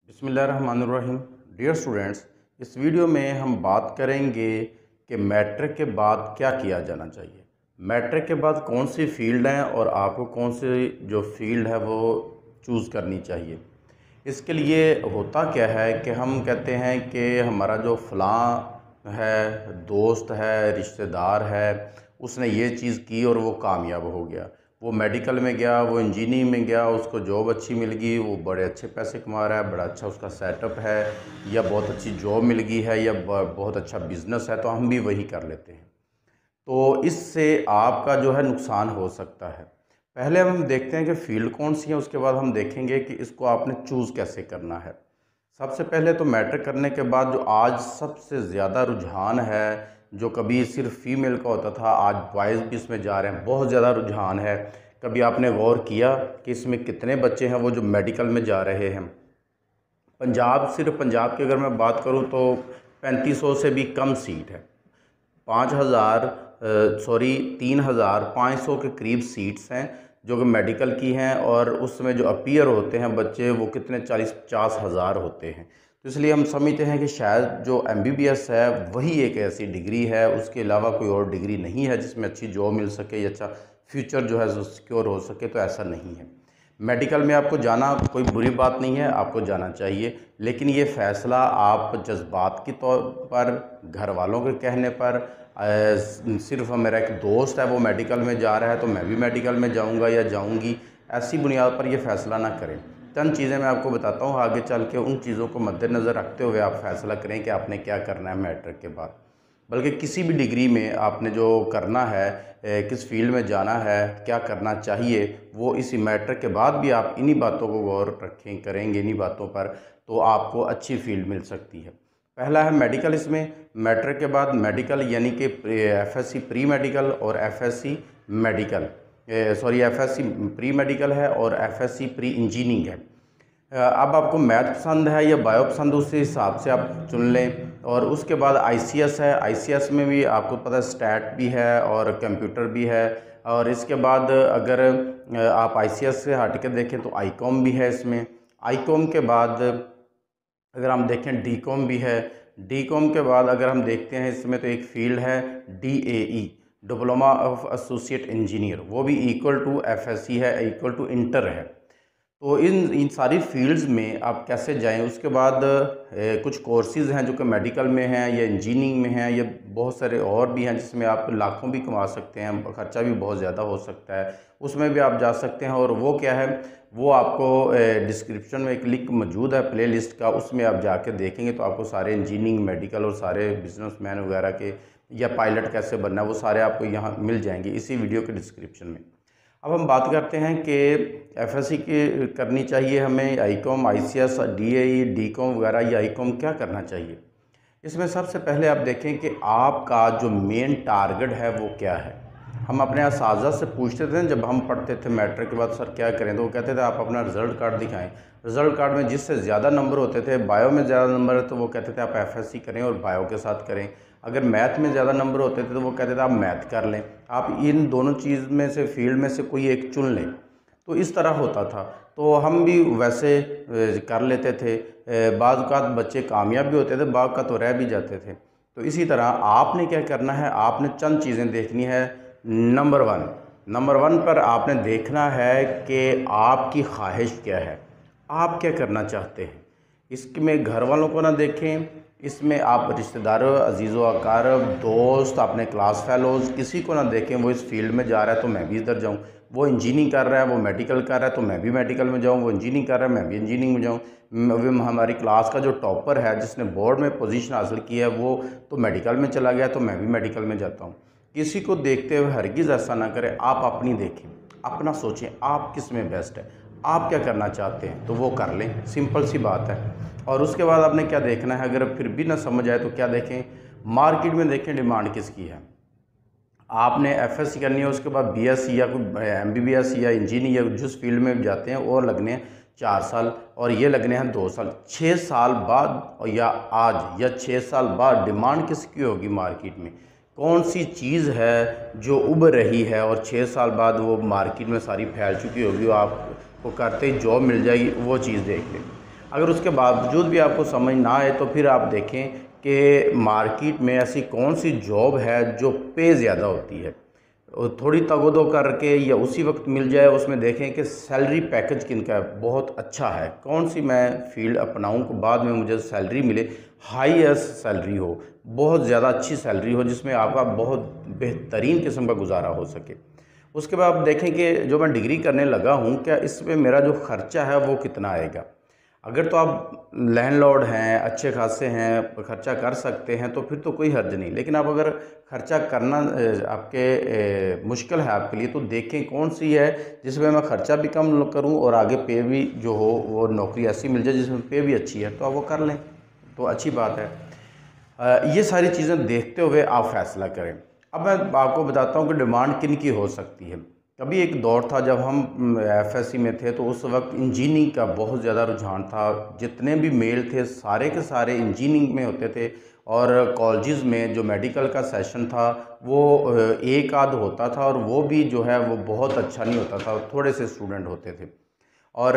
बिस्मिल्लाहिर्रहमानिर्रहीम। Dear students, इस video में हम बात करेंगे कि मैट्रिक के बाद क्या किया जाना चाहिए। मैट्रिक के बाद कौन सी फ़ील्ड हैं और आपको कौन सी जो फ़ील्ड है वो चूज़ करनी चाहिए। इसके लिए होता क्या है कि हम कहते हैं कि हमारा जो फ़लाँ है, दोस्त है, रिश्तेदार है, उसने ये चीज़ की और वो कामयाब हो गया। वो मेडिकल में गया, वो इंजीनियरिंग में गया, उसको जॉब अच्छी मिल गई, वो बड़े अच्छे पैसे कमा रहा है, बड़ा अच्छा उसका सेटअप है, या बहुत अच्छी जॉब मिल गई है, या बहुत अच्छा बिज़नेस है, तो हम भी वही कर लेते हैं। तो इससे आपका जो है नुकसान हो सकता है। पहले हम देखते हैं कि फ़ील्ड कौन सी है, उसके बाद हम देखेंगे कि इसको आपने चूज़ कैसे करना है। सबसे पहले तो मैट्रिक करने के बाद जो आज सबसे ज़्यादा रुझान है, जो कभी सिर्फ फीमेल का होता था, आज बॉयज़ भी इसमें जा रहे हैं, बहुत ज़्यादा रुझान है। कभी आपने गौर किया कि इसमें कितने बच्चे हैं वो जो मेडिकल में जा रहे हैं। पंजाब, सिर्फ पंजाब की अगर मैं बात करूं तो 3500 से भी कम सीट है। 3,500 के करीब सीट्स हैं जो कि मेडिकल की हैं, और उसमें जो अपीयर होते हैं बच्चे वो कितने 40-50 हज़ार होते हैं। तो इसलिए हम समझते हैं कि शायद जो MBBS है वही एक ऐसी डिग्री है, उसके अलावा कोई और डिग्री नहीं है जिसमें अच्छी जॉब मिल सके या अच्छा फ्यूचर जो है सिक्योर हो सके। तो ऐसा नहीं है। मेडिकल में आपको जाना कोई बुरी बात नहीं है, आपको जाना चाहिए, लेकिन ये फ़ैसला आप जज्बात के तौर पर, घर वालों के कहने पर, सिर्फ मेरा एक दोस्त है वो मेडिकल में जा रहा है तो मैं भी मेडिकल में जाऊंगा या जाऊंगी, ऐसी बुनियाद पर ये फ़ैसला ना करें। चंद चीज़ें मैं आपको बताता हूँ, आगे चल के उन चीज़ों को मद्देनज़र रखते हुए आप फ़ैसला करें कि आपने क्या करना है मैट्रिक के बाद। बल्कि किसी भी डिग्री में आपने जो करना है, किस फील्ड में जाना है, क्या करना चाहिए, वो इसी मैट्रिक के बाद भी आप इन्हीं बातों को गौर रखें करेंगे, इन्हीं बातों पर, तो आपको अच्छी फील्ड मिल सकती है। पहला है मेडिकल। इसमें मैट्रिक के बाद मेडिकल यानी कि FSC प्री मेडिकल और FSC medical, FSC pre medical है और FSC प्री इंजीनियरिंग है। अब आपको मैथ पसंद है या बायो पसंद, उसी हिसाब से आप चुन लें। और उसके बाद ICS है। ICS में भी आपको पता है स्टैट भी है और कंप्यूटर भी है। और इसके बाद अगर आप ICS से हट के देखें तो ICOM भी है इसमें। ICOM के बाद अगर हम देखें DCOM भी है। DCOM के बाद अगर हम देखते हैं इसमें तो एक फ़ील्ड है DAE, diploma of associate engineer, वो भी इक्वल टू FSC है, इक्वल टू इंटर है। तो इन सारी फील्ड्स में आप कैसे जाएं। उसके बाद कुछ कोर्सेज़ हैं जो कि मेडिकल में हैं या इंजीनियरिंग में हैं, या बहुत सारे और भी हैं जिसमें आप लाखों भी कमा सकते हैं, ख़र्चा भी बहुत ज़्यादा हो सकता है, उसमें भी आप जा सकते हैं। और वो क्या है, वो आपको डिस्क्रिप्शन में एक लिंक मौजूद है प्ले लिस्ट का, उसमें आप जाके देखेंगे तो आपको सारे इंजीनियरिंग, मेडिकल और सारे बिजनेसमैन वगैरह के, या पायलट कैसे बनना है, वो सारे आपको यहाँ मिल जाएंगे इसी वीडियो के डिस्क्रिप्शन में। अब हम बात करते हैं कि FSC की करनी चाहिए हमें, ICOM, ICS, DAE, DCOM वगैरह, या ICOM क्या करना चाहिए। इसमें सबसे पहले आप देखें कि आपका जो मेन टारगेट है वो क्या है। हम अपने असातिज़ा से पूछते थे जब हम पढ़ते थे मैट्रिक के बाद, सर क्या करें, तो वो कहते थे आप अपना रिज़ल्ट कार्ड दिखाएं। रिज़ल्ट कार्ड में जिससे ज़्यादा नंबर होते थे, बायो में ज़्यादा नंबर है तो वो कहते थे आप FSC करें और बायो के साथ करें। अगर मैथ में ज़्यादा नंबर होते थे तो वो कहते थे आप मैथ कर लें, आप इन दोनों चीज़ में से फील्ड में से कोई एक चुन लें। तो इस तरह होता था, तो हम भी वैसे कर लेते थे। बाज़ औक़ात बच्चे कामयाब भी होते थे, बाज़ औक़ात तो रह भी जाते थे। तो इसी तरह आपने क्या करना है, आपने चंद चीज़ें देखनी है। नंबर वन पर आपने देखना है कि आपकी ख्वाहिश क्या है, आप क्या करना चाहते हैं। इसमें घर वालों को ना देखें, इसमें आप रिश्तेदारों, अजीज़ व अकारब, दोस्त, अपने क्लास फेलोज़, किसी को ना देखें वो इस फील्ड में जा रहा है तो मैं भी इधर जाऊँ, वो इंजीनियरिंग कर रहा है, वो मेडिकल कर रहा है तो मैं भी मेडिकल में जाऊँ, वो इंजीनियरिंग कर रहा है मैं भी इंजीनियरिंग में जाऊँ। हमारी क्लास का जो टॉपर है जिसने बोर्ड में पोजीशन हासिल की है वो तो मेडिकल में चला गया तो मैं भी मेडिकल में जाता हूँ। किसी को देखते हुए हरगिज़ ऐसा ना करें, आप अपनी देखें, अपना सोचें आप किस में बेस्ट है, आप क्या करना चाहते हैं तो वो कर लें, सिंपल सी बात है। और उसके बाद आपने क्या देखना है, अगर फिर भी ना समझ आए तो क्या देखें, मार्केट में देखें डिमांड किसकी है। आपने FSC करनी है, उसके बाद BSc या कोई MBBS या इंजीनियर, जिस फील्ड में जाते हैं और लगने हैं 4 साल और ये लगने हैं 2 साल। 6 साल बाद या आज या 6 साल बाद डिमांड किसकी होगी मार्केट में, कौन सी चीज़ है जो उभर रही है और 6 साल बाद वो मार्केट में सारी फैल चुकी होगी, आपको करते ही जॉब मिल जाएगी, वो चीज़ देख लें। अगर उसके बावजूद भी आपको समझ ना आए तो फिर आप देखें कि मार्केट में ऐसी कौन सी जॉब है जो पे ज़्यादा होती है, और थोड़ी तगोदो करके या उसी वक्त मिल जाए, उसमें देखें कि सैलरी पैकेज किनका है, बहुत अच्छा है, कौन सी मैं फील्ड अपनाऊं कि बाद में मुझे सैलरी मिले, हाईएस्ट सैलरी हो, बहुत ज़्यादा अच्छी सैलरी हो, जिसमें आपका बहुत बेहतरीन किस्म का गुजारा हो सके। उसके बाद आप देखें कि जो मैं डिग्री करने लगा हूँ, क्या इसमें मेरा जो ख़र्चा है वो कितना आएगा। अगर तो आप लैंडलॉर्ड हैं, अच्छे खासे हैं, खर्चा कर सकते हैं, तो फिर तो कोई हर्ज नहीं। लेकिन आप अगर खर्चा करना आपके मुश्किल है आपके लिए, तो देखें कौन सी है जिसमें मैं खर्चा भी कम करूं और आगे पे भी जो हो वो नौकरी ऐसी मिल जाए जिसमें पे भी अच्छी है, तो आप वो कर लें, तो अच्छी बात है। ये सारी चीज़ें देखते हुए आप फैसला करें। अब मैं आपको बताता हूँ कि डिमांड किन की हो सकती है। कभी एक दौर था जब हम एफएससी में थे, तो उस वक्त इंजीनियरिंग का बहुत ज़्यादा रुझान था। जितने भी मेल थे सारे के सारे इंजीनियरिंग में होते थे, और कॉलेजेस में जो मेडिकल का सेशन था वो एक आध होता था, और वो भी जो है वो बहुत अच्छा नहीं होता था, थोड़े से स्टूडेंट होते थे। और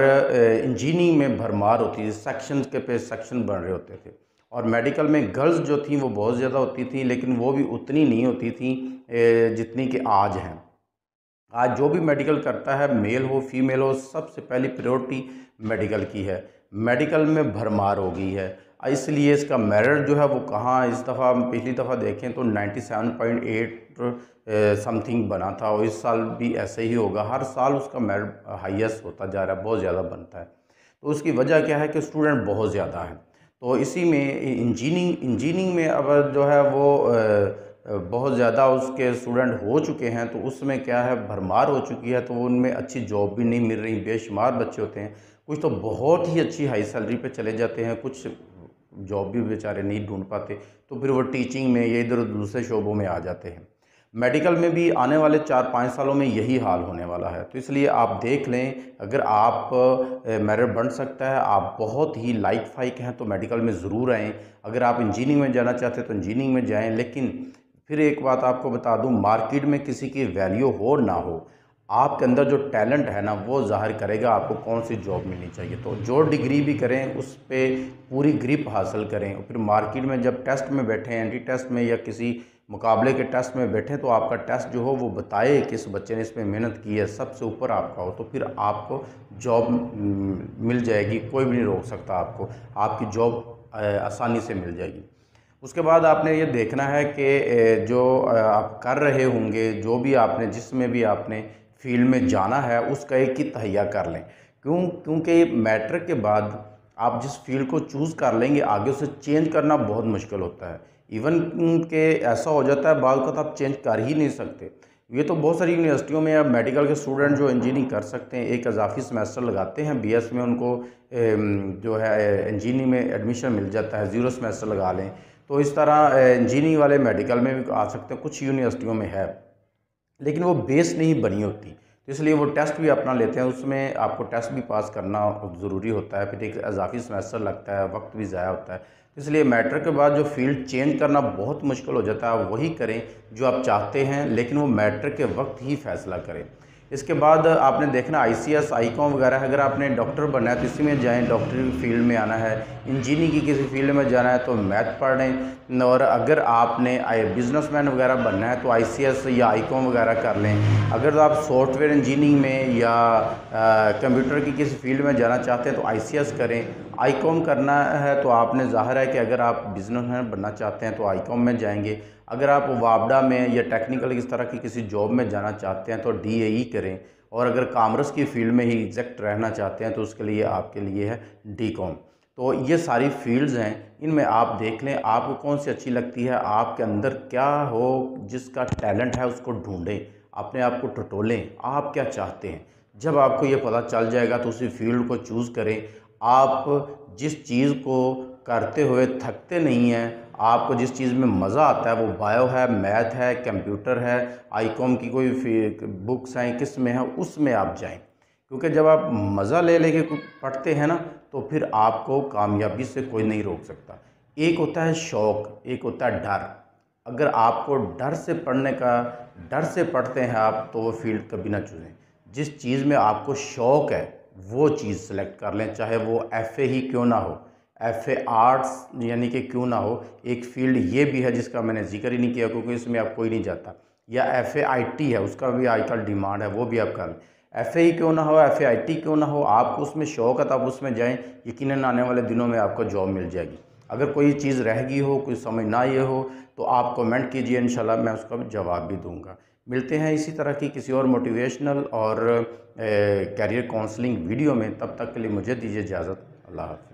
इंजीनियरिंग में भरमार होती थी, सेक्शन के पे सेक्शन बन रहे होते थे। और मेडिकल में गर्ल्स जो थी वो बहुत ज़्यादा होती थी, लेकिन वो भी उतनी नहीं होती थी जितनी कि आज हैं। आज जो भी मेडिकल करता है, मेल हो फीमेल हो, सबसे पहली प्रायोरिटी मेडिकल की है। मेडिकल में भरमार हो गई है, इसलिए इसका मेरिट जो है वो कहाँ, इस दफ़ा पिछली दफ़ा देखें तो 97.8 समथिंग बना था, और इस साल भी ऐसे ही होगा। हर साल उसका मेरिट हाईएस्ट होता जा रहा है, बहुत ज़्यादा बनता है। तो उसकी वजह क्या है कि स्टूडेंट बहुत ज़्यादा हैं। तो इसी में इंजीनियरिंग में अब जो है वो बहुत ज़्यादा उसके स्टूडेंट हो चुके हैं, तो उसमें क्या है भरमार हो चुकी है, तो उनमें अच्छी जॉब भी नहीं मिल रही। बेशुमार बच्चे होते हैं, कुछ तो बहुत ही अच्छी हाई सैलरी पे चले जाते हैं, कुछ जॉब भी बेचारे नहीं ढूंढ पाते, तो फिर वो टीचिंग में या इधर दूसरे शोबों में आ जाते हैं। मेडिकल में भी आने वाले 4-5 सालों में यही हाल होने वाला है। तो इसलिए आप देख लें, अगर आप मेरिट बन सकता है, आप बहुत ही लाइक फाइक हैं, तो मेडिकल में ज़रूर आएँ। अगर आप इंजीनियरिंग में जाना चाहते हैं तो इंजीनियरिंग में जाएं। लेकिन फिर एक बात आपको बता दूं, मार्केट में किसी की वैल्यू हो ना हो, आपके अंदर जो टैलेंट है ना वो ज़ाहिर करेगा आपको कौन सी जॉब मिलनी चाहिए। तो जो डिग्री भी करें उस पे पूरी ग्रिप हासिल करें, और फिर मार्केट में जब टेस्ट में बैठें, एंट्री टेस्ट में या किसी मुकाबले के टेस्ट में बैठें, तो आपका टेस्ट जो हो वो बताए कि इस बच्चे ने इसमें मेहनत की है, सबसे ऊपर आपका हो, तो फिर आपको जॉब मिल जाएगी। कोई भी नहीं रोक सकता आपको, आपकी जॉब आसानी से मिल जाएगी। उसके बाद आपने ये देखना है कि जो आप कर रहे होंगे, जो भी आपने जिसमें भी आपने फील्ड में जाना है, उसका एक ही तहैया कर लें। क्योंकि मैट्रिक के बाद आप जिस फील्ड को चूज़ कर लेंगे, आगे उसे चेंज करना बहुत मुश्किल होता है। इवन के ऐसा हो जाता है बाद को तो आप चेंज कर ही नहीं सकते। ये तो बहुत सारी यूनिवर्सिटियों में अब मेडिकल के स्टूडेंट जो इंजीनियरिंग कर सकते हैं, एक इजाफी सेमेस्टर लगाते हैं बीएस में, उनको जो है इंजीनियरिंग में एडमिशन मिल जाता है, 0 सेमेस्टर लगा लें। तो इस तरह इंजीनियरिंग वाले मेडिकल में भी आ सकते हैं, कुछ यूनिवर्सिटियों में है, लेकिन वो बेस नहीं बनी होती, तो इसलिए वो टेस्ट भी अपना लेते हैं। उसमें आपको टेस्ट भी पास करना ज़रूरी होता है, फिर एक इजाफी सेमेस्टर लगता है, वक्त भी ज़ाया होता है। इसलिए मैट्रिक के बाद जो फील्ड चेंज करना बहुत मुश्किल हो जाता है, वही करें जो आप चाहते हैं, लेकिन वो मैट्रिक के वक्त ही फैसला करें। इसके बाद आपने देखना आईसीएस, आईकॉम वगैरह, अगर आपने डॉक्टर बनना है तो इसी में जाएं, डॉक्टरी फील्ड में आना है। इंजीनियरिंग की किसी फील्ड में जाना है तो मैथ पढ़ लें, और अगर आपने बिजनेसमैन वगैरह बनना है तो आईसीएस या आईकॉम वगैरह कर लें। अगर आप सॉफ्टवेयर इंजीनियरिंग में या कंप्यूटर की किसी फील्ड में जाना चाहते हैं तो आईसीएस करें। आईकॉम करना है तो आपने ज़ाहिर है कि अगर आप बिजनेसमैन बनना चाहते हैं तो आईकॉम में जाएंगे। अगर आप वापडा में या टेक्निकल इस तरह की किसी जॉब में जाना चाहते हैं तो डीएई करें, और अगर कॉमर्स की फील्ड में ही एग्जैक्ट रहना चाहते हैं तो उसके लिए आपके लिए है डीकॉम। तो ये सारी फील्ड्स हैं, इनमें आप देख लें आपको कौन सी अच्छी लगती है, आपके अंदर क्या हो, जिसका टैलेंट है उसको ढूंढें, अपने आप को टटोलें, आप क्या चाहते हैं। जब आपको ये पता चल जाएगा तो उसी फील्ड को चूज़ करें। आप जिस चीज़ को करते हुए थकते नहीं हैं, आपको जिस चीज़ में मज़ा आता है, वो बायो है, मैथ है, कंप्यूटर है, आईकॉम की कोई बुक्स हैं, किस में है, उसमें आप जाएं। क्योंकि जब आप मज़ा ले लेके पढ़ते हैं ना, तो फिर आपको कामयाबी से कोई नहीं रोक सकता। एक होता है शौक़, एक होता है डर। अगर आपको डर से पढ़ते हैं आप, तो वो फील्ड कभी ना चुनें। जिस चीज़ में आपको शौक़ है वो चीज़ सेलेक्ट कर लें, चाहे वो FA ही क्यों ना हो, FA आर्ट्स यानी कि क्यों ना हो। एक फ़ील्ड ये भी है जिसका मैंने जिक्र ही नहीं किया क्योंकि इसमें अब कोई नहीं जाता, या FA IT है, उसका भी आजकल डिमांड है, वो भी आप कर लें। FA ही क्यों ना हो, FA IT क्यों ना हो, आपको उसमें शौक़ है तो आप उसमें जाएँ, यकीनन आने वाले दिनों में आपको जॉब मिल जाएगी। अगर कोई चीज़ रह गई हो, कोई समझ ना आए हो, तो आप कमेंट कीजिए, इंशाल्लाह मैं उसका जवाब भी दूंगा। मिलते हैं इसी तरह की किसी और मोटिवेशनल और कैरियर काउंसलिंग वीडियो में, तब तक के लिए मुझे दीजिए इजाज़त। अल्लाह हाफ़िज़।